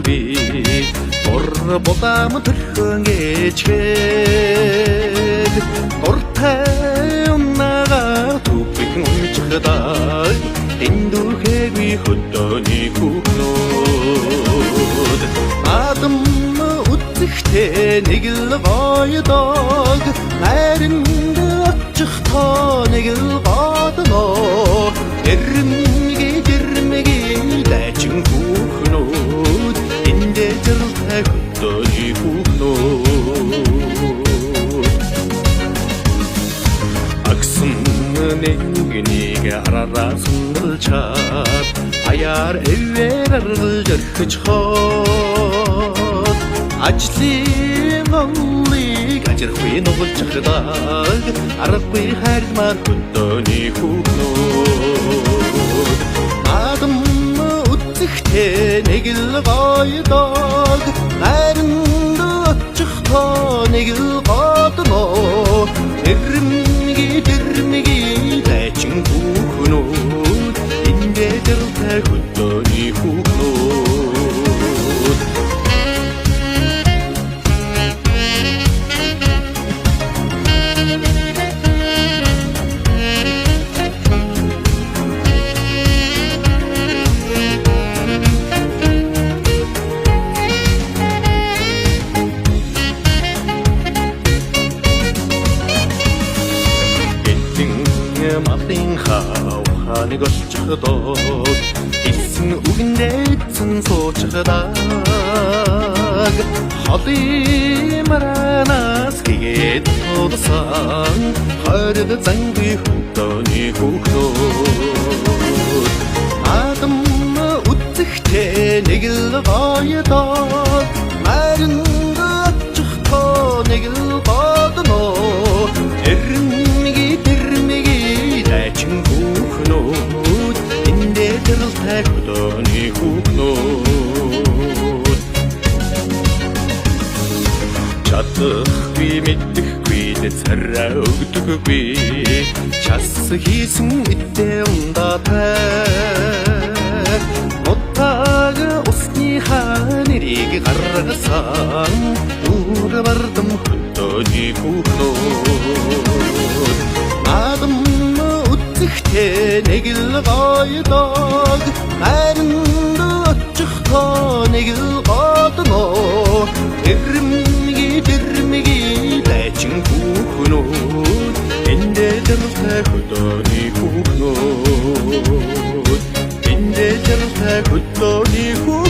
би Ор булаам төрхөн ээчгээд Ортай уннага тупикэн унчхдаг Эндүхэгүй хөдөөний хүүхнүүд Адам үзэхдээ нэг л гоёдог Найранд очихтоо нэг л годноо Эрмэги дайчин хүүхнүүд Эндээ зэрлэг хөдөөний хүүхнүүд Агсан нэг арараа сунгалчаад Аяар эвээр аргалж орхиж хоод Ажлын голлыг ажиргүй нугалж ахдаг Аргагүй хайрмаар хөдөөний хүүхнүүд Адам үзэхдээ нэг л гоёдог Найранд очихтоо нэг л годноо Эрмэги дайчин хүүхнүүд Эндээ зэрлэг хөдөөний хүүхнүүд Мартин хавханыг олчихдог Хэлсэн үгэндээ эцэн суучдаг Холын маранаас гээд тулсан Хорд зангүй хөдөөний хүүхнүүд Адам үзэхдээ нэг л гоёдог Найранд очихтоо нэг л годноо Дайчин хүүхнүүд Эндээ зэрлэг хөдөөний хүүхнүүд Чадахгүй мэдэхгүй царай өгдөггүй Час хийсэн эдээ ундаатай Мутаг усны нэрийг гаргасан Үр бардам хөдөөний хүүхнүүд Адам үзэхдээ нэг л гоёдог Найранд очихтоо нэг л годноо Эрмэги дайчин хүүхнүүд Эндээ зэрлэг хөдөөний хүүхнүүд Эндээ зэрлэг хөдөөний хүүхнүүд